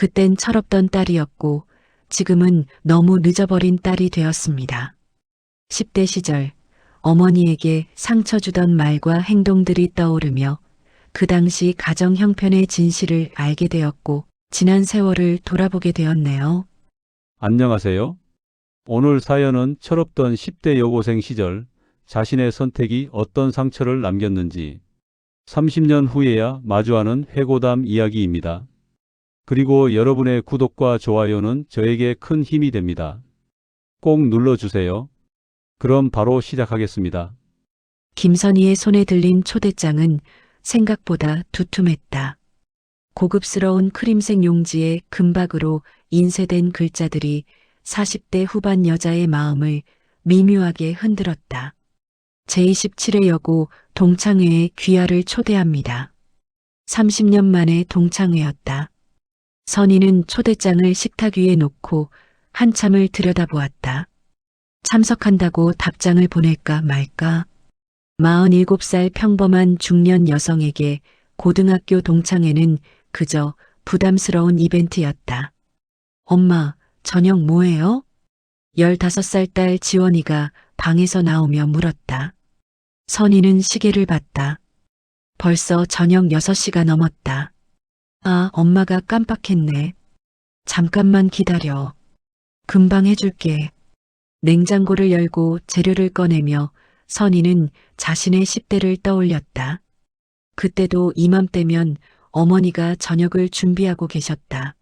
그땐 철없던 딸이었고 지금은 너무 늦어버린 딸이 되었습니다. 10대 시절 어머니에게 상처 주던 말과 행동들이 떠오르며 그 당시 가정 형편의 진실을 알게 되었고 지난 세월을 돌아보게 되었네요. 안녕하세요. 오늘 사연은 철없던 10대 여고생 시절 자신의 선택이 어떤 상처를 남겼는지 30년 후에야 마주하는 회고담 이야기입니다. 그리고 여러분의 구독과 좋아요는 저에게 큰 힘이 됩니다. 꼭 눌러주세요. 그럼 바로 시작하겠습니다. 김선희의 손에 들린 초대장은 생각보다 두툼했다. 고급스러운 크림색 용지에 금박으로 인쇄된 글자들이 40대 후반 여자의 마음을 미묘하게 흔들었다. 제27회 여고 동창회에 귀하를 초대합니다. 30년 만에 동창회였다. 선희는 초대장을 식탁 위에 놓고 한참을 들여다보았다. 참석한다고 답장을 보낼까 말까. 47살 평범한 중년 여성에게 고등학교 동창회는 그저 부담스러운 이벤트였다. 엄마, 저녁 뭐해요? 15살 딸 지원이가 방에서 나오며 물었다. 선희는 시계를 봤다. 벌써 저녁 6시가 넘었다. 아, 엄마가 깜빡했네. 잠깐만 기다려. 금방 해줄게. 냉장고를 열고 재료를 꺼내며 선희는 자신의 10대를 떠올렸다. 그때도 이맘때면 어머니가 저녁을 준비하고 계셨다.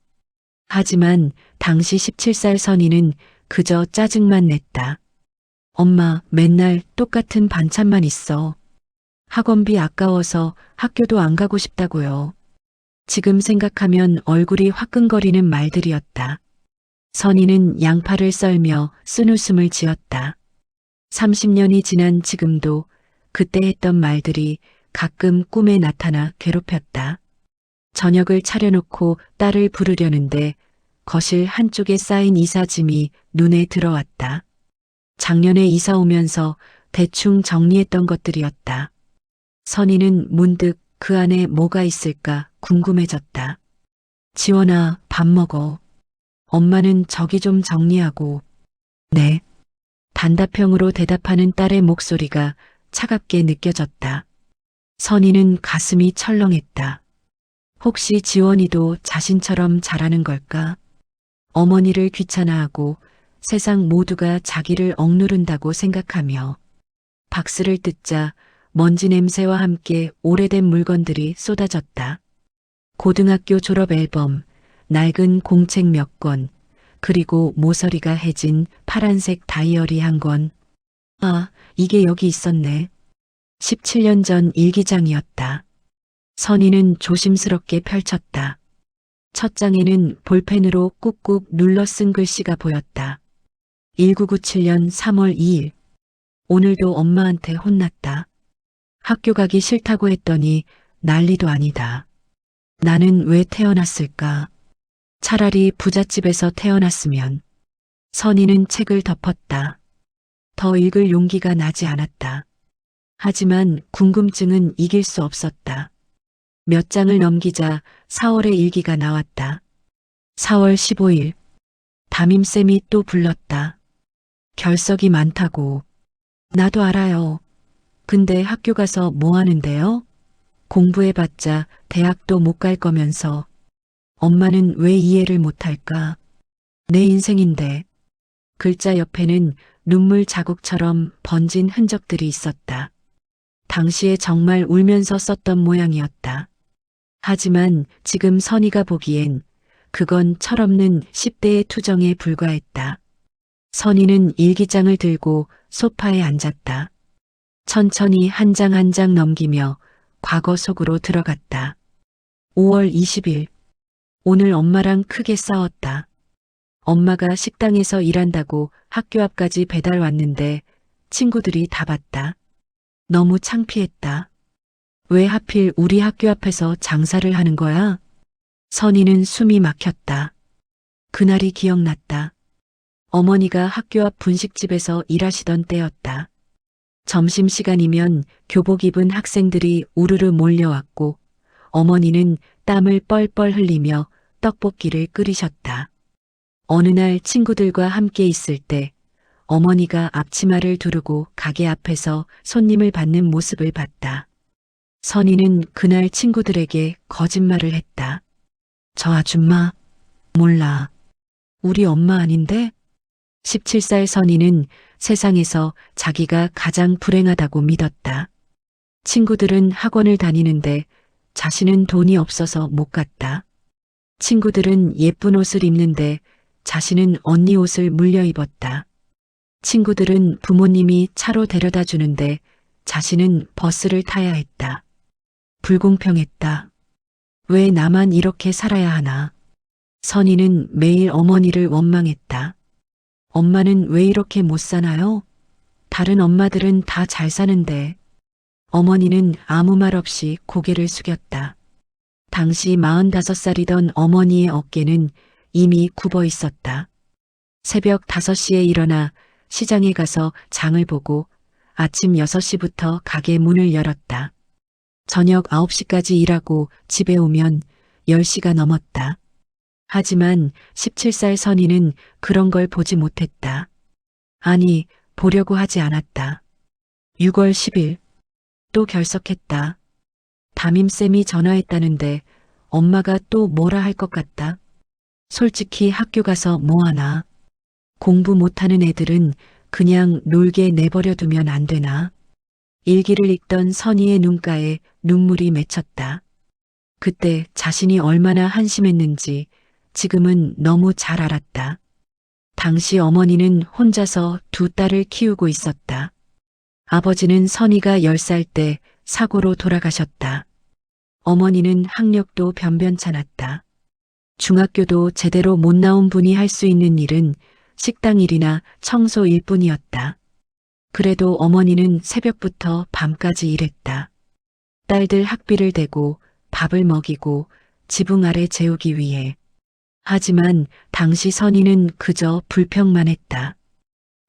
하지만 당시 17살 선희는 그저 짜증만 냈다. 엄마, 맨날 똑같은 반찬만 있어. 학원비 아까워서 학교도 안 가고 싶다고요. 지금 생각하면 얼굴이 화끈거리는 말들이었다. 선희는 양파를 썰며 쓴웃음을 지었다. 30년이 지난 지금도 그때 했던 말들이 가끔 꿈에 나타나 괴롭혔다. 저녁을 차려놓고 딸을 부르려는데 거실 한쪽에 쌓인 이사짐이 눈에 들어왔다. 작년에 이사 오면서 대충 정리했던 것들이었다. 선희는 문득 그 안에 뭐가 있을까 궁금해졌다. 지원아, 밥 먹어. 엄마는 저기 좀 정리하고. 네. 단답형으로 대답하는 딸의 목소리가 차갑게 느껴졌다. 선희는 가슴이 철렁했다. 혹시 지원이도 자신처럼 잘하는 걸까? 어머니를 귀찮아하고 세상 모두가 자기를 억누른다고 생각하며 박스를 뜯자 먼지 냄새와 함께 오래된 물건들이 쏟아졌다. 고등학교 졸업 앨범, 낡은 공책 몇 권, 그리고 모서리가 해진 파란색 다이어리 한 권. 아, 이게 여기 있었네. 17년 전 일기장이었다. 선희는 조심스럽게 펼쳤다. 첫 장에는 볼펜으로 꾹꾹 눌러 쓴 글씨가 보였다. 1997년 3월 2일. 오늘도 엄마한테 혼났다. 학교 가기 싫다고 했더니 난리도 아니다. 나는 왜 태어났을까? 차라리 부잣집에서 태어났으면. 선희는 책을 덮었다. 더 읽을 용기가 나지 않았다. 하지만 궁금증은 이길 수 없었다. 몇 장을 넘기자 4월의 일기가 나왔다. 4월 15일. 담임쌤이 또 불렀다. 결석이 많다고. 나도 알아요. 근데 학교 가서 뭐 하는데요? 공부해봤자 대학도 못 갈 거면서. 엄마는 왜 이해를 못할까? 내 인생인데. 글자 옆에는 눈물 자국처럼 번진 흔적들이 있었다. 당시에 정말 울면서 썼던 모양이었다. 하지만 지금 선희가 보기엔 그건 철없는 10대의 투정에 불과했다. 선희는 일기장을 들고 소파에 앉았다. 천천히 한 장 한 장 넘기며 과거 속으로 들어갔다. 5월 20일. 오늘 엄마랑 크게 싸웠다. 엄마가 식당에서 일한다고 학교 앞까지 배달 왔는데 친구들이 다 봤다. 너무 창피했다. 왜 하필 우리 학교 앞에서 장사를 하는 거야? 선희는 숨이 막혔다. 그날이 기억났다. 어머니가 학교 앞 분식집에서 일하시던 때였다. 점심시간이면 교복 입은 학생들이 우르르 몰려왔고 어머니는 땀을 뻘뻘 흘리며 떡볶이를 끓이셨다. 어느 날 친구들과 함께 있을 때 어머니가 앞치마를 두르고 가게 앞에서 손님을 받는 모습을 봤다. 선희는 그날 친구들에게 거짓말을 했다. 저 아줌마 몰라. 우리 엄마 아닌데? 17살 선희는 세상에서 자기가 가장 불행하다고 믿었다. 친구들은 학원을 다니는데 자신은 돈이 없어서 못 갔다. 친구들은 예쁜 옷을 입는데 자신은 언니 옷을 물려 입었다. 친구들은 부모님이 차로 데려다 주는데 자신은 버스를 타야 했다. 불공평했다. 왜 나만 이렇게 살아야 하나? 선희는 매일 어머니를 원망했다. 엄마는 왜 이렇게 못 사나요? 다른 엄마들은 다 잘 사는데. 어머니는 아무 말 없이 고개를 숙였다. 당시 45살이던 어머니의 어깨는 이미 굽어 있었다. 새벽 5시에 일어나 시장에 가서 장을 보고 아침 6시부터 가게 문을 열었다. 저녁 9시까지 일하고 집에 오면 10시가 넘었다. 하지만 17살 선희는 그런 걸 보지 못했다. 아니, 보려고 하지 않았다. 6월 10일 또 결석했다. 담임쌤이 전화했다는데 엄마가 또 뭐라 할 것 같다. 솔직히 학교 가서 뭐하나. 공부 못하는 애들은 그냥 놀게 내버려 두면 안 되나. 일기를 읽던 선희의 눈가에 눈물이 맺혔다. 그때 자신이 얼마나 한심했는지 지금은 너무 잘 알았다. 당시 어머니는 혼자서 두 딸을 키우고 있었다. 아버지는 선희가 10살 때 사고로 돌아가셨다. 어머니는 학력도 변변찮았다. 중학교도 제대로 못 나온 분이 할 수 있는 일은 식당 일이나 청소일 뿐이었다. 그래도 어머니는 새벽부터 밤까지 일했다. 딸들 학비를 대고 밥을 먹이고 지붕 아래 재우기 위해. 하지만 당시 선희는 그저 불평만 했다.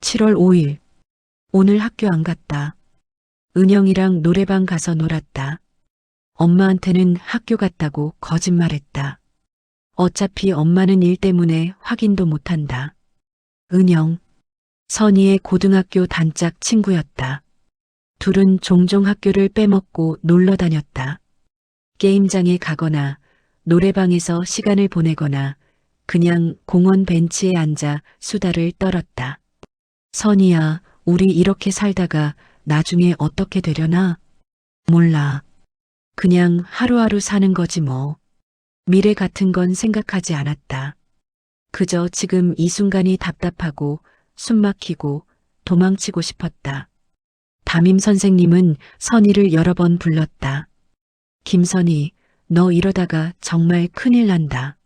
7월 5일. 오늘 학교 안 갔다. 은영이랑 노래방 가서 놀았다. 엄마한테는 학교 갔다고 거짓말했다. 어차피 엄마는 일 때문에 확인도 못한다. 은영. 선희의 고등학교 단짝 친구였다. 둘은 종종 학교를 빼먹고 놀러 다녔다. 게임장에 가거나 노래방에서 시간을 보내거나 그냥 공원 벤치에 앉아 수다를 떨었다. 선희야, 우리 이렇게 살다가 나중에 어떻게 되려나? 몰라. 그냥 하루하루 사는 거지 뭐. 미래 같은 건 생각하지 않았다. 그저 지금 이 순간이 답답하고 숨막히고 도망치고 싶었다. 담임 선생님은 선희를 여러 번 불렀다. 김선희, 너 이러다가 정말 큰일 난다.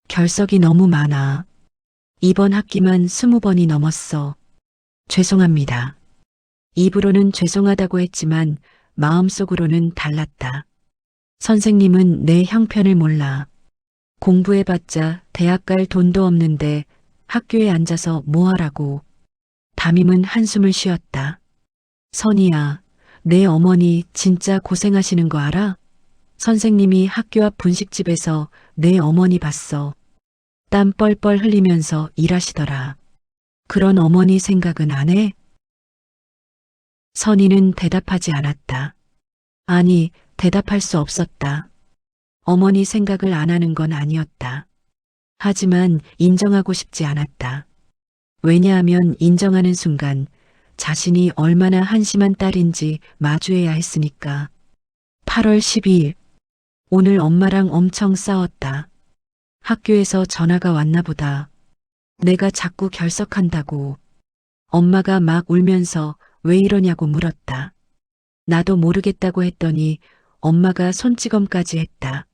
결석이 너무 많아. 이번 학기만 20번이 넘었어. 죄송합니다. 입으로는 죄송하다고 했지만 마음속으로는 달랐다. 선생님은 내 형편을 몰라. 공부해봤자 대학 갈 돈도 없는데 학교에 앉아서 뭐하라고. 담임은 한숨을 쉬었다. 선희야, 내 어머니 진짜 고생하시는 거 알아? 선생님이 학교 앞 분식집에서 내 어머니 봤어. 땀 뻘뻘 흘리면서 일하시더라. 그런 어머니 생각은 안 해? 선희는 대답하지 않았다. 아니, 대답할 수 없었다. 어머니 생각을 안 하는 건 아니었다. 하지만 인정하고 싶지 않았다. 왜냐하면 인정하는 순간 자신이 얼마나 한심한 딸인지 마주해야 했으니까. 8월 12일. 오늘 엄마랑 엄청 싸웠다. 학교에서 전화가 왔나 보다. 내가 자꾸 결석한다고. 엄마가 막 울면서 왜 이러냐고 물었다. 나도 모르겠다고 했더니 엄마가 손찌검까지 했다.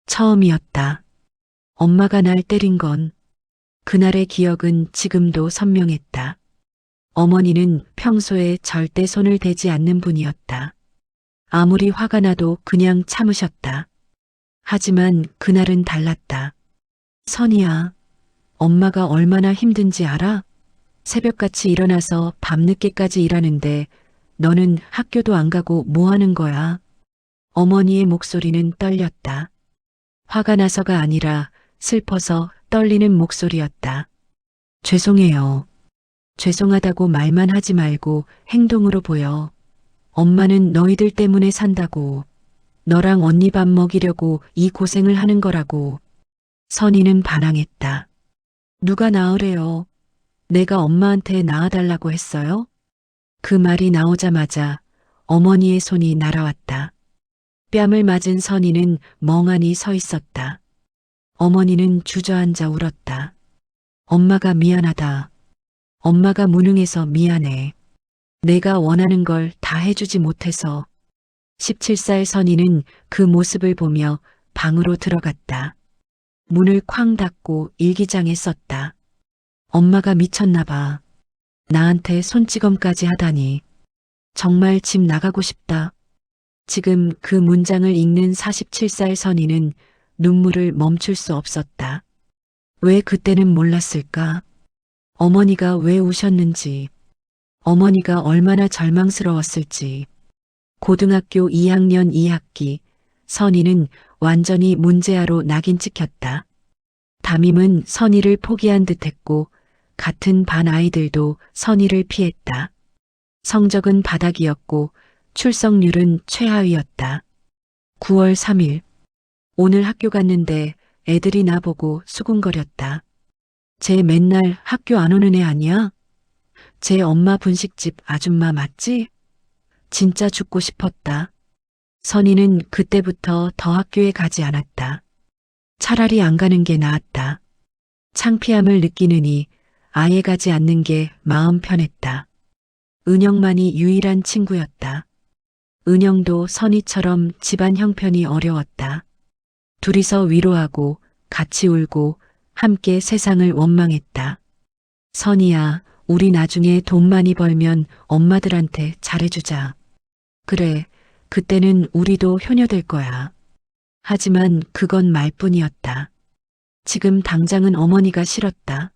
처음이었다. 엄마가 날 때린 건. 그날의 기억은 지금도 선명했다. 어머니는 평소에 절대 손을 대지 않는 분이었다. 아무리 화가 나도 그냥 참으셨다. 하지만 그날은 달랐다. 선희야, 엄마가 얼마나 힘든지 알아? 새벽같이 일어나서 밤늦게까지 일하는데 너는 학교도 안 가고 뭐 하는 거야? 어머니의 목소리는 떨렸다. 화가 나서가 아니라 슬퍼서 떨리는 목소리였다. 죄송해요. 죄송하다고 말만 하지 말고 행동으로 보여. 엄마는 너희들 때문에 산다고. 너랑 언니 밥 먹이려고 이 고생을 하는 거라고. 선희는 반항했다. 누가 낳으래요? 내가 엄마한테 낳아달라고 했어요? 그 말이 나오자마자 어머니의 손이 날아왔다. 뺨을 맞은 선희는 멍하니 서 있었다. 어머니는 주저앉아 울었다. 엄마가 미안하다. 엄마가 무능해서 미안해. 내가 원하는 걸 다 해주지 못해서. 17살 선희는 그 모습을 보며 방으로 들어갔다. 문을 쾅 닫고 일기장에 썼다. 엄마가 미쳤나 봐. 나한테 손찌검까지 하다니. 정말 집 나가고 싶다. 지금 그 문장을 읽는 47살 선희는 눈물을 멈출 수 없었다. 왜 그때는 몰랐을까? 어머니가 왜 우셨는지, 어머니가 얼마나 절망스러웠을지. 고등학교 2학년 2학기, 선희는 완전히 문제아로 낙인 찍혔다. 담임은 선희를 포기한 듯했고 같은 반 아이들도 선희를 피했다. 성적은 바닥이었고 출석률은 최하위였다. 9월 3일. 오늘 학교 갔는데 애들이 나보고 수군거렸다. 쟤 맨날 학교 안 오는 애 아니야? 쟤 엄마 분식집 아줌마 맞지? 진짜 죽고 싶었다. 선희는 그때부터 더 학교에 가지 않았다. 차라리 안 가는 게 나았다. 창피함을 느끼느니 아예 가지 않는 게 마음 편했다. 은영만이 유일한 친구였다. 은영도 선희처럼 집안 형편이 어려웠다. 둘이서 위로하고 같이 울고 함께 세상을 원망했다. 선희야, 우리 나중에 돈 많이 벌면 엄마들한테 잘해주자. 그래, 그때는 우리도 효녀될 거야. 하지만 그건 말뿐이었다. 지금 당장은 어머니가 싫었다.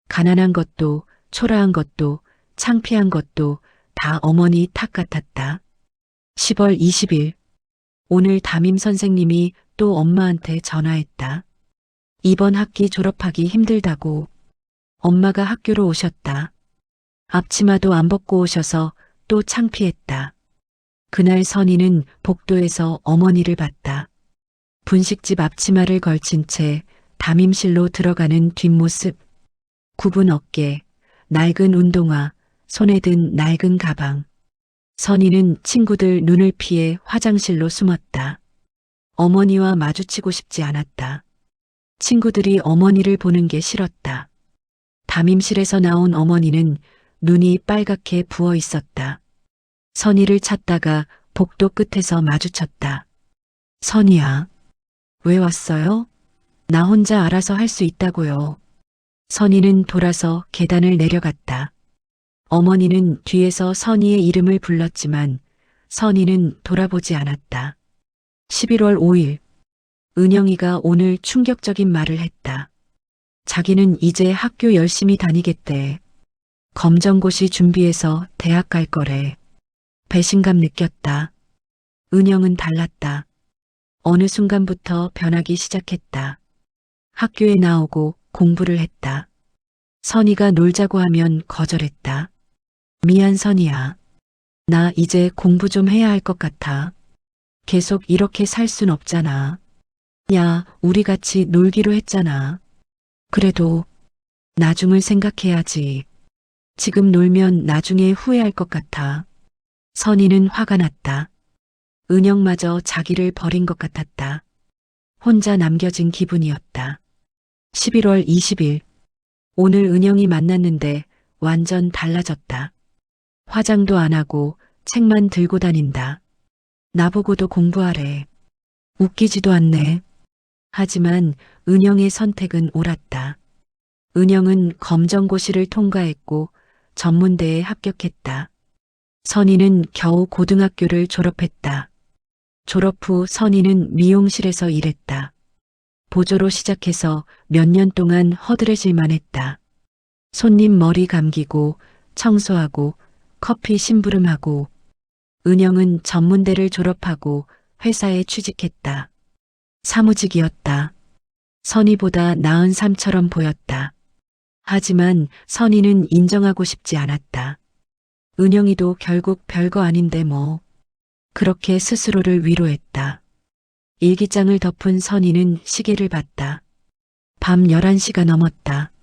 가난한 것도, 초라한 것도, 창피한 것도 다 어머니 탓 같았다. 10월 20일. 오늘 담임 선생님이 또 엄마한테 전화했다. 이번 학기 졸업하기 힘들다고. 엄마가 학교로 오셨다. 앞치마도 안 벗고 오셔서 또 창피했다. 그날 선희는 복도에서 어머니를 봤다. 분식집 앞치마를 걸친 채 담임실로 들어가는 뒷모습. 굽은 어깨, 낡은 운동화, 손에 든 낡은 가방. 선희는 친구들 눈을 피해 화장실로 숨었다. 어머니와 마주치고 싶지 않았다. 친구들이 어머니를 보는 게 싫었다. 담임실에서 나온 어머니는 눈이 빨갛게 부어 있었다. 선희를 찾다가 복도 끝에서 마주쳤다. 선희야, 왜 왔어요? 나 혼자 알아서 할 수 있다고요. 선희는 돌아서 계단을 내려갔다. 어머니는 뒤에서 선희의 이름을 불렀지만 선희는 돌아보지 않았다. 11월 5일. 은영이가 오늘 충격적인 말을 했다. 자기는 이제 학교 열심히 다니겠대. 검정고시 준비해서 대학 갈 거래. 배신감 느꼈다. 은영은 달랐다. 어느 순간부터 변하기 시작했다. 학교에 나오고 공부를 했다. 선희가 놀자고 하면 거절했다. 미안 선희야. 나 이제 공부 좀 해야 할 것 같아. 계속 이렇게 살 순 없잖아. 야, 우리 같이 놀기로 했잖아. 그래도 나중을 생각해야지. 지금 놀면 나중에 후회할 것 같아. 선희는 화가 났다. 은영마저 자기를 버린 것 같았다. 혼자 남겨진 기분이었다. 11월 20일. 오늘 은영이 만났는데 완전 달라졌다. 화장도 안 하고 책만 들고 다닌다. 나보고도 공부하래. 웃기지도 않네. 하지만 은영의 선택은 옳았다. 은영은 검정고시를 통과했고 전문대에 합격했다. 선희는 겨우 고등학교를 졸업했다. 졸업 후 선희는 미용실에서 일했다. 보조로 시작해서 몇 년 동안 허드레질만 했다. 손님 머리 감기고 청소하고 커피 심부름하고. 은영은 전문대를 졸업하고 회사에 취직했다. 사무직이었다. 선희보다 나은 삶처럼 보였다. 하지만 선희는 인정하고 싶지 않았다. 은영이도 결국 별거 아닌데 뭐. 그렇게 스스로를 위로했다. 일기장을 덮은 선희는 시계를 봤다. 밤 11시가 넘었다.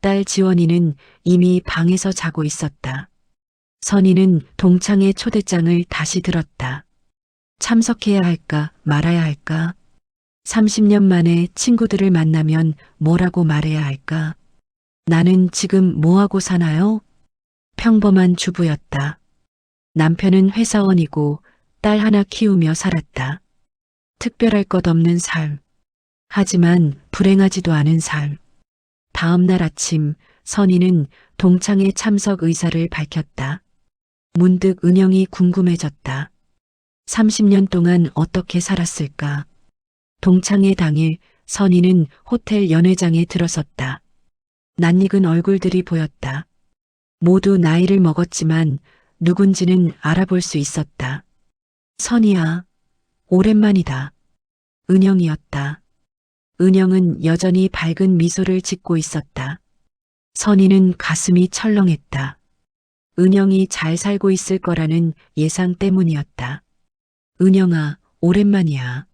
딸 지원이는 이미 방에서 자고 있었다. 선희는 동창회 초대장을 다시 들었다. 참석해야 할까 말아야 할까? 30년 만에 친구들을 만나면 뭐라고 말해야 할까? 나는 지금 뭐하고 사나요? 평범한 주부였다. 남편은 회사원이고 딸 하나 키우며 살았다. 특별할 것 없는 삶. 하지만 불행하지도 않은 삶. 다음 날 아침 선희는 동창회 참석 의사를 밝혔다. 문득 은영이 궁금해졌다. 30년 동안 어떻게 살았을까? 동창회 당일 선희는 호텔 연회장에 들어섰다. 낯익은 얼굴들이 보였다. 모두 나이를 먹었지만 누군지는 알아볼 수 있었다. 선희야, 오랜만이다. 은영이었다. 은영은 여전히 밝은 미소를 짓고 있었다. 선희는 가슴이 철렁했다. 은영이 잘 살고 있을 거라는 예상 때문이었다. 은영아, 오랜만이야.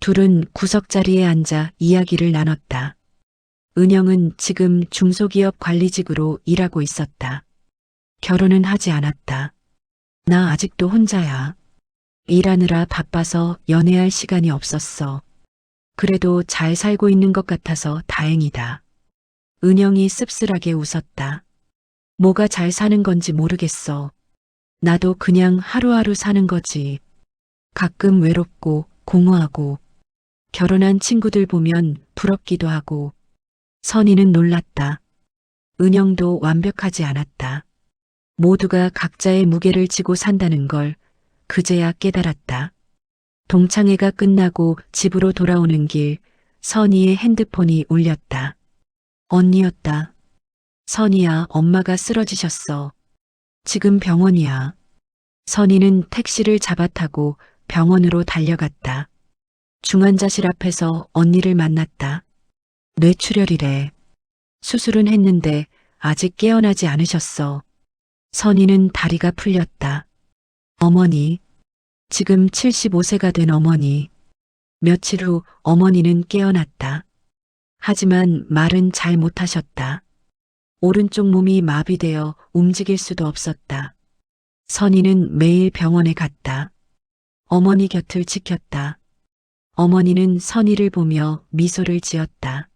둘은 구석자리에 앉아 이야기를 나눴다. 은영은 지금 중소기업 관리직으로 일하고 있었다. 결혼은 하지 않았다. 나 아직도 혼자야. 일하느라 바빠서 연애할 시간이 없었어. 그래도 잘 살고 있는 것 같아서 다행이다. 은영이 씁쓸하게 웃었다. 뭐가 잘 사는 건지 모르겠어. 나도 그냥 하루하루 사는 거지. 가끔 외롭고 공허하고 결혼한 친구들 보면 부럽기도 하고. 선희는 놀랐다. 은영도 완벽하지 않았다. 모두가 각자의 무게를 지고 산다는 걸 그제야 깨달았다. 동창회가 끝나고 집으로 돌아오는 길 선희의 핸드폰이 울렸다. 언니였다. 선희야, 엄마가 쓰러지셨어. 지금 병원이야. 선희는 택시를 잡아 타고 병원으로 달려갔다. 중환자실 앞에서 언니를 만났다. 뇌출혈이래. 수술은 했는데 아직 깨어나지 않으셨어. 선희는 다리가 풀렸다. 어머니, 지금 75세가 된 어머니. 며칠 후 어머니는 깨어났다. 하지만 말은 잘 못하셨다. 오른쪽 몸이 마비되어 움직일 수도 없었다. 선희는 매일 병원에 갔다. 어머니 곁을 지켰다. 어머니는 선희를 보며 미소를 지었다.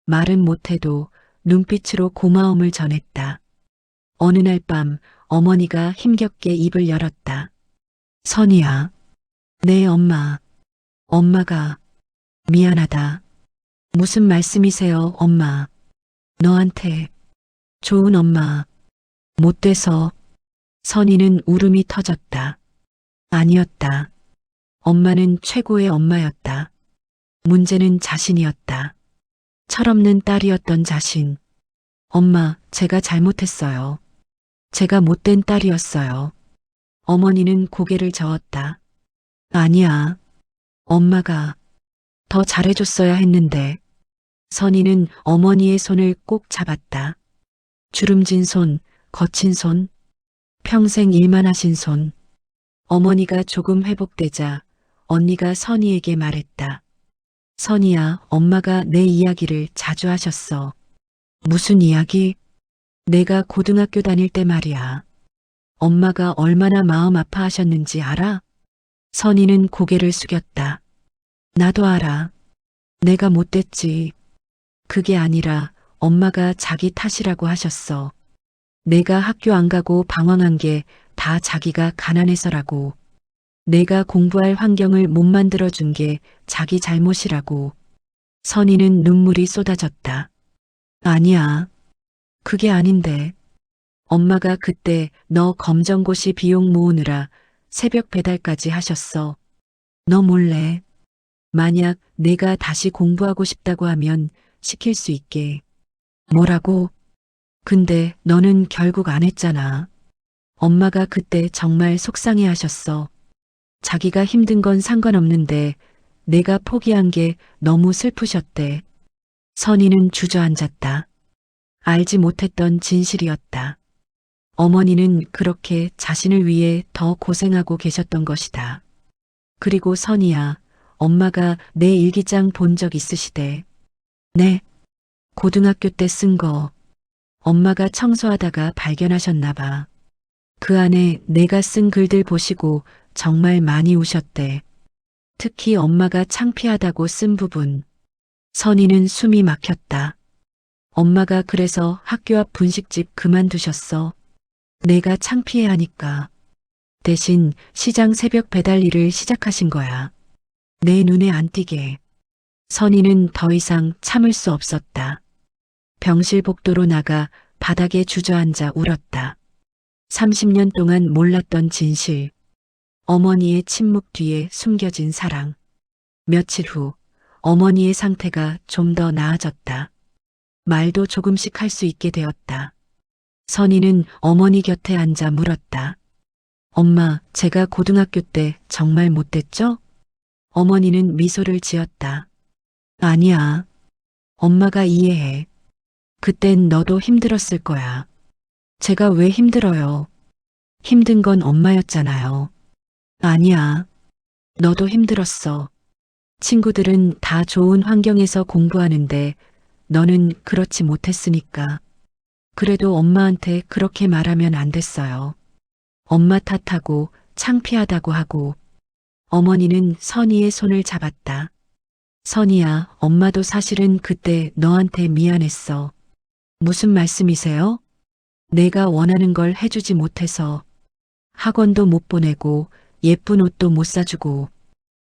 말은 못해도 눈빛으로 고마움을 전했다. 어느 날 밤 어머니가 힘겹게 입을 열었다. 선희야, 네 엄마. 엄마가 미안하다. 무슨 말씀이세요, 엄마? 너한테 좋은 엄마 못 돼서. 선희는 울음이 터졌다. 아니었다. 엄마는 최고의 엄마였다. 문제는 자신이었다. 철없는 딸이었던 자신. 엄마, 제가 잘못했어요. 제가 못된 딸이었어요. 어머니는 고개를 저었다. 아니야. 엄마가 더 잘해줬어야 했는데. 선희는 어머니의 손을 꼭 잡았다. 주름진 손, 거친 손, 평생 일만 하신 손. 어머니가 조금 회복되자 언니가 선희에게 말했다. 선희야, 엄마가 내 이야기를 자주 하셨어. 무슨 이야기? 내가 고등학교 다닐 때 말이야. 엄마가 얼마나 마음 아파하셨는지 알아? 선희는 고개를 숙였다. 나도 알아. 내가 못됐지. 그게 아니라 엄마가 자기 탓이라고 하셨어. 내가 학교 안 가고 방황한 게 다 자기가 가난해서라고. 내가 공부할 환경을 못 만들어준 게 자기 잘못이라고. 선희는 눈물이 쏟아졌다. 아니야. 그게 아닌데. 엄마가 그때 너 검정고시 비용 모으느라 새벽 배달까지 하셨어. 너 몰래. 만약 내가 다시 공부하고 싶다고 하면 시킬 수 있게. 뭐라고? 근데 너는 결국 안 했잖아. 엄마가 그때 정말 속상해 하셨어. 자기가 힘든 건 상관없는데 내가 포기한 게 너무 슬프셨대. 선희는 주저앉았다. 알지 못했던 진실이었다. 어머니는 그렇게 자신을 위해 더 고생하고 계셨던 것이다. 그리고 선희야, 엄마가 내 일기장 본 적 있으시대. 네. 고등학교 때 쓴 거. 엄마가 청소하다가 발견하셨나 봐. 그 안에 내가 쓴 글들 보시고 정말 많이 우셨대. 특히 엄마가 창피하다고 쓴 부분. 선희는 숨이 막혔다. 엄마가 그래서 학교 앞 분식집 그만두셨어. 내가 창피해하니까. 대신 시장 새벽 배달 일을 시작하신 거야. 내 눈에 안 띄게. 선희는 더 이상 참을 수 없었다. 병실 복도로 나가 바닥에 주저앉아 울었다. 30년 동안 몰랐던 진실. 어머니의 침묵 뒤에 숨겨진 사랑. 며칠 후 어머니의 상태가 좀 더 나아졌다. 말도 조금씩 할 수 있게 되었다. 선희는 어머니 곁에 앉아 물었다. 엄마, 제가 고등학교 때 정말 못됐죠? 어머니는 미소를 지었다. 아니야. 엄마가 이해해. 그땐 너도 힘들었을 거야. 제가 왜 힘들어요? 힘든 건 엄마였잖아요. 아니야. 너도 힘들었어. 친구들은 다 좋은 환경에서 공부하는데 너는 그렇지 못했으니까. 그래도 엄마한테 그렇게 말하면 안 됐어요. 엄마 탓하고 창피하다고 하고. 어머니는 선희의 손을 잡았다. 선희야, 엄마도 사실은 그때 너한테 미안했어. 무슨 말씀이세요? 내가 원하는 걸 해주지 못해서. 학원도 못 보내고 예쁜 옷도 못 사주고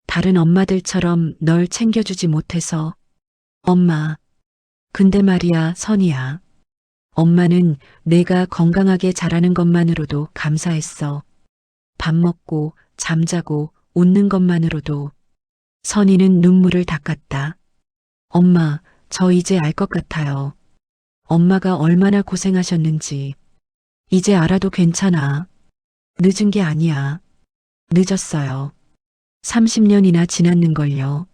다른 엄마들처럼 널 챙겨주지 못해서. 엄마. 근데 말이야, 선희야. 엄마는 내가 건강하게 자라는 것만으로도 감사했어. 밥 먹고 잠자고 웃는 것만으로도. 선희는 눈물을 닦았다. 엄마, 저 이제 알 것 같아요. 엄마가 얼마나 고생하셨는지. 이제 알아도 괜찮아. 늦은 게 아니야. 늦었어요. 30년이나 지났는걸요.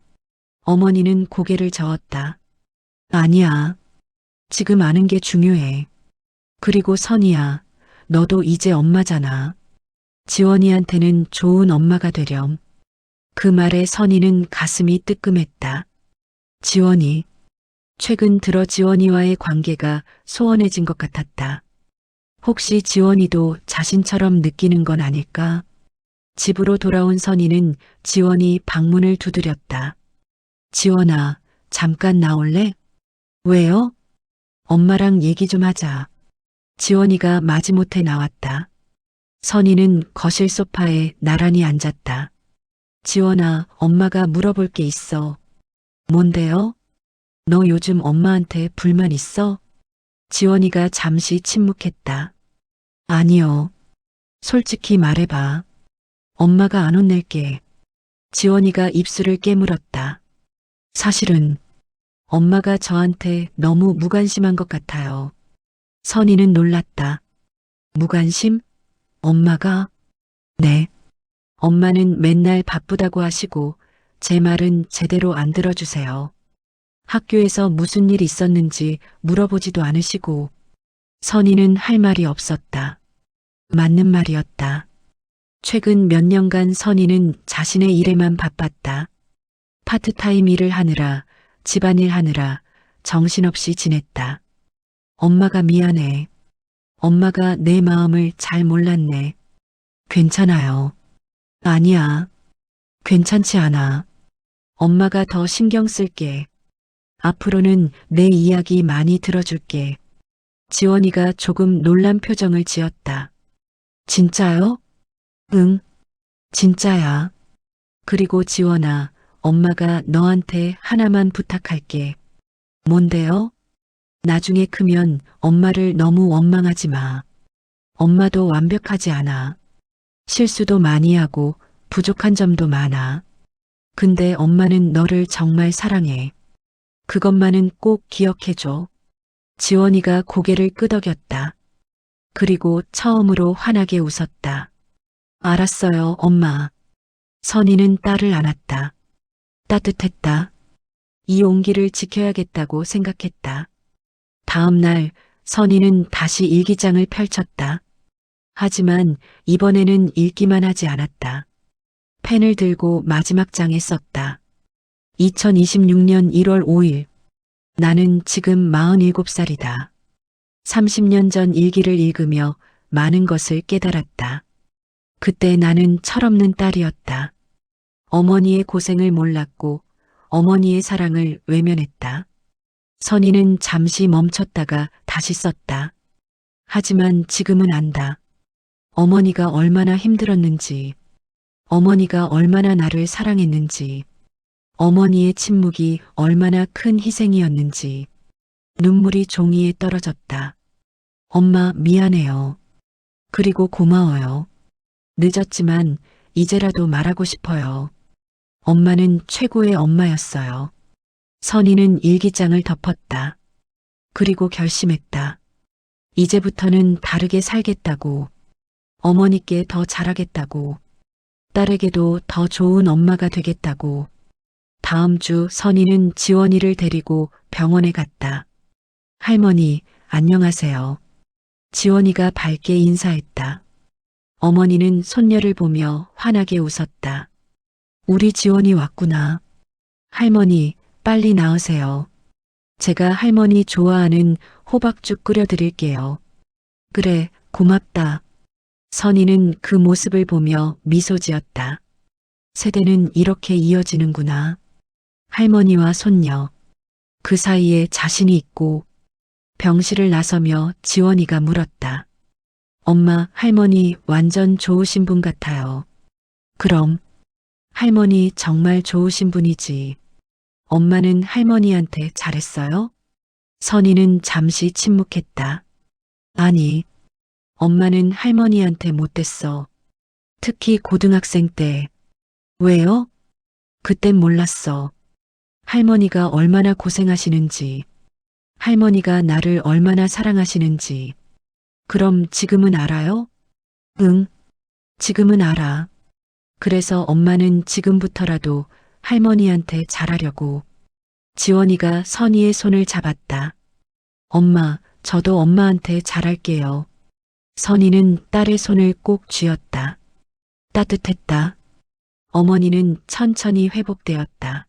어머니는 고개를 저었다. 아니야. 지금 아는 게 중요해. 그리고 선희야, 너도 이제 엄마잖아. 지원이한테는 좋은 엄마가 되렴. 그 말에 선희는 가슴이 뜨끔했다. 지원이. 최근 들어 지원이와의 관계가 소원해진 것 같았다. 혹시 지원이도 자신처럼 느끼는 건 아닐까? 집으로 돌아온 선희는 지원이 방문을 두드렸다. 지원아, 잠깐 나올래? 왜요? 엄마랑 얘기 좀 하자. 지원이가 마지못해 나왔다. 선희는 거실 소파에 나란히 앉았다. 지원아, 엄마가 물어볼 게 있어. 뭔데요? 너 요즘 엄마한테 불만 있어? 지원이가 잠시 침묵했다. 아니요. 솔직히 말해봐. 엄마가 안 혼낼게. 지원이가 입술을 깨물었다. 사실은 엄마가 저한테 너무 무관심한 것 같아요. 선희는 놀랐다. 무관심? 엄마가? 네. 엄마는 맨날 바쁘다고 하시고 제 말은 제대로 안 들어주세요. 학교에서 무슨 일 있었는지 물어보지도 않으시고. 선희는 할 말이 없었다. 맞는 말이었다. 최근 몇 년간 선희는 자신의 일에만 바빴다. 파트타임 일을 하느라, 집안일 하느라 정신없이 지냈다. 엄마가 미안해. 엄마가 내 마음을 잘 몰랐네. 괜찮아요. 아니야. 괜찮지 않아. 엄마가 더 신경 쓸게. 앞으로는 내 이야기 많이 들어줄게. 지원이가 조금 놀란 표정을 지었다. 진짜요? 응, 진짜야. 그리고 지원아, 엄마가 너한테 하나만 부탁할게. 뭔데요? 나중에 크면 엄마를 너무 원망하지 마. 엄마도 완벽하지 않아. 실수도 많이 하고 부족한 점도 많아. 근데 엄마는 너를 정말 사랑해. 그것만은 꼭 기억해줘. 지원이가 고개를 끄덕였다. 그리고 처음으로 환하게 웃었다. 알았어요, 엄마. 선희는 딸을 안았다. 따뜻했다. 이 온기를 지켜야겠다고 생각했다. 다음 날 선희는 다시 일기장을 펼쳤다. 하지만 이번에는 읽기만 하지 않았다. 펜을 들고 마지막 장에 썼다. 2026년 1월 5일. 나는 지금 47살이다. 30년 전 일기를 읽으며 많은 것을 깨달았다. 그때 나는 철없는 딸이었다. 어머니의 고생을 몰랐고 어머니의 사랑을 외면했다. 선희는 잠시 멈췄다가 다시 썼다. 하지만 지금은 안다. 어머니가 얼마나 힘들었는지, 어머니가 얼마나 나를 사랑했는지, 어머니의 침묵이 얼마나 큰 희생이었는지. 눈물이 종이에 떨어졌다. 엄마 미안해요. 그리고 고마워요. 늦었지만 이제라도 말하고 싶어요. 엄마는 최고의 엄마였어요. 선희는 일기장을 덮었다. 그리고 결심했다. 이제부터는 다르게 살겠다고. 어머니께 더 잘하겠다고. 딸에게도 더 좋은 엄마가 되겠다고. 다음 주 선희는 지원이를 데리고 병원에 갔다. 할머니, 안녕하세요. 지원이가 밝게 인사했다. 어머니는 손녀를 보며 환하게 웃었다. 우리 지원이 왔구나. 할머니, 빨리 나으세요. 제가 할머니 좋아하는 호박죽 끓여드릴게요. 그래, 고맙다. 선희는 그 모습을 보며 미소 지었다. 세대는 이렇게 이어지는구나. 할머니와 손녀. 그 사이에 자신이 있고. 병실을 나서며 지원이가 물었다. 엄마, 할머니 완전 좋으신 분 같아요. 그럼. 할머니 정말 좋으신 분이지. 엄마는 할머니한테 잘했어요? 선희는 잠시 침묵했다. 아니, 엄마는 할머니한테 못됐어. 특히 고등학생 때. 왜요? 그땐 몰랐어. 할머니가 얼마나 고생하시는지. 할머니가 나를 얼마나 사랑하시는지. 그럼 지금은 알아요? 응, 지금은 알아. 그래서 엄마는 지금부터라도 할머니한테 잘하려고. 지원이가 선희의 손을 잡았다. 엄마, 저도 엄마한테 잘할게요. 선희는 딸의 손을 꼭 쥐었다. 따뜻했다. 어머니는 천천히 회복되었다.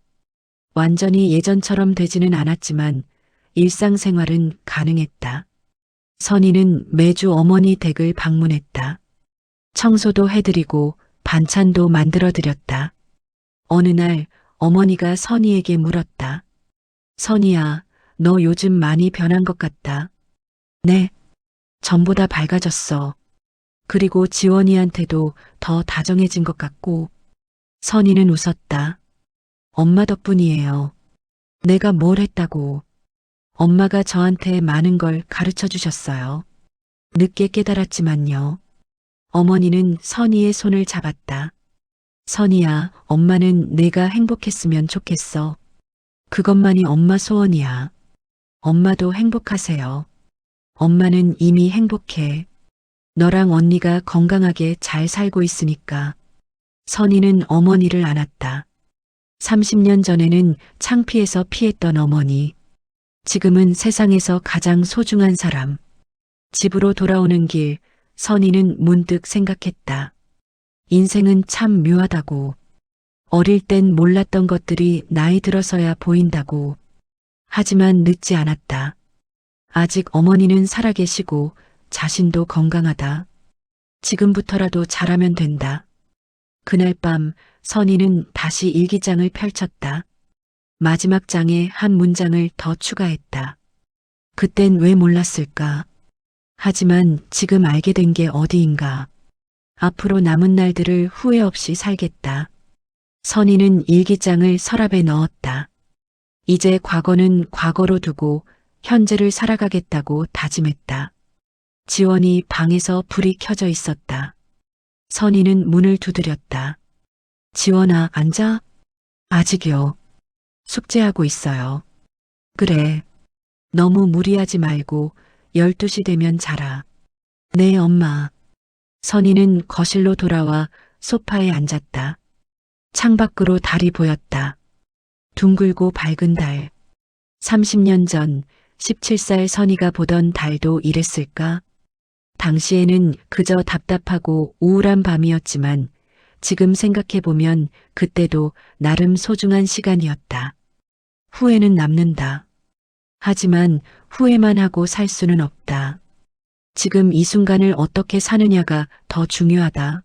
완전히 예전처럼 되지는 않았지만 일상생활은 가능했다. 선희는 매주 어머니 댁을 방문했다. 청소도 해드리고 반찬도 만들어드렸다. 어느 날 어머니가 선희에게 물었다. 선희야, 너 요즘 많이 변한 것 같다. 네, 전보다 밝아졌어. 그리고 지원이한테도 더 다정해진 것 같고. 선희는 웃었다. 엄마 덕분이에요. 내가 뭘 했다고. 엄마가 저한테 많은 걸 가르쳐 주셨어요. 늦게 깨달았지만요. 어머니는 선희의 손을 잡았다. 선희야, 엄마는 내가 행복했으면 좋겠어. 그것만이 엄마 소원이야. 엄마도 행복하세요. 엄마는 이미 행복해. 너랑 언니가 건강하게 잘 살고 있으니까. 선희는 어머니를 안았다. 30년 전에는 창피해서 피했던 어머니. 지금은 세상에서 가장 소중한 사람. 집으로 돌아오는 길, 선희는 문득 생각했다. 인생은 참 묘하다고. 어릴 땐 몰랐던 것들이 나이 들어서야 보인다고. 하지만 늦지 않았다. 아직 어머니는 살아계시고 자신도 건강하다. 지금부터라도 잘하면 된다. 그날 밤 선희는 다시 일기장을 펼쳤다. 마지막 장에 한 문장을 더 추가했다. 그땐 왜 몰랐을까? 하지만 지금 알게 된 게 어디인가. 앞으로 남은 날들을 후회 없이 살겠다. 선희는 일기장을 서랍에 넣었다. 이제 과거는 과거로 두고 현재를 살아가겠다고 다짐했다. 지원이 방에서 불이 켜져 있었다. 선희는 문을 두드렸다. 지원아, 앉아? 아직요. 숙제하고 있어요. 그래. 너무 무리하지 말고 12시 되면 자라. 네, 엄마. 선희는 거실로 돌아와 소파에 앉았다. 창밖으로 달이 보였다. 둥글고 밝은 달. 30년 전 17살 선이가 보던 달도 이랬을까? 당시에는 그저 답답하고 우울한 밤이었지만 지금 생각해보면 그때도 나름 소중한 시간이었다. 후회는 남는다. 하지만 후회만 하고 살 수는 없다. 지금 이 순간을 어떻게 사느냐가 더 중요하다.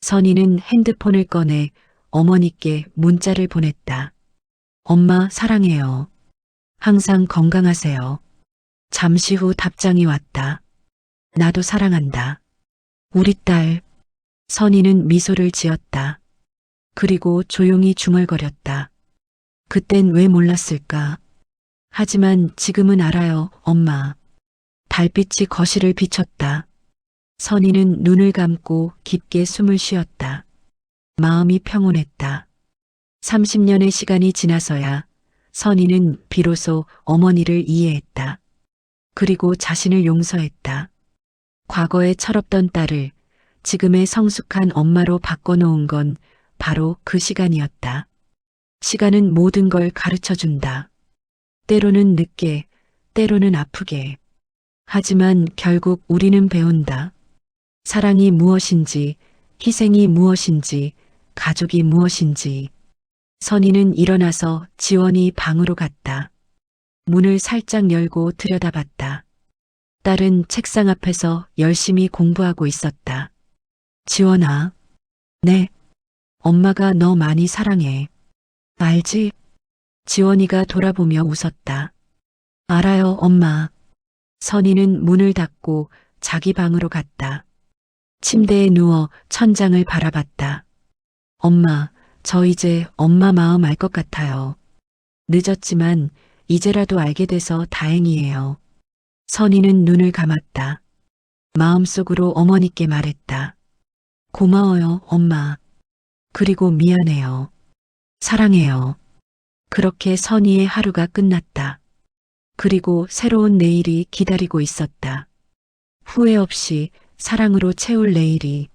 선이는 핸드폰을 꺼내 어머니께 문자를 보냈다. 엄마 사랑해요. 항상 건강하세요. 잠시 후 답장이 왔다. 나도 사랑한다. 우리 딸. 선이는 미소를 지었다. 그리고 조용히 중얼거렸다. 그땐 왜 몰랐을까? 하지만 지금은 알아요, 엄마. 달빛이 거실을 비췄다. 선이는 눈을 감고 깊게 숨을 쉬었다. 마음이 평온했다. 30년의 시간이 지나서야 선이는 비로소 어머니를 이해했다. 그리고 자신을 용서했다. 과거의 철없던 딸을 지금의 성숙한 엄마로 바꿔놓은 건 바로 그 시간이었다. 시간은 모든 걸 가르쳐 준다. 때로는 늦게, 때로는 아프게. 하지만 결국 우리는 배운다. 사랑이 무엇인지, 희생이 무엇인지, 가족이 무엇인지. 선이는 일어나서 지원이 방으로 갔다. 문을 살짝 열고 들여다봤다. 딸은 책상 앞에서 열심히 공부하고 있었다. 지원아. 네. 엄마가 너 많이 사랑해. 알지? 지원이가 돌아보며 웃었다. 알아요, 엄마. 선이는 문을 닫고 자기 방으로 갔다. 침대에 누워 천장을 바라봤다. 엄마, 저 이제 엄마 마음 알 것 같아요. 늦었지만 이제라도 알게 돼서 다행이에요. 선이는 눈을 감았다. 마음속으로 어머니께 말했다. 고마워요, 엄마. 그리고 미안해요. 사랑해요. 그렇게 선이의 하루가 끝났다. 그리고 새로운 내일이 기다리고 있었다. 후회 없이 사랑으로 채울 내일이.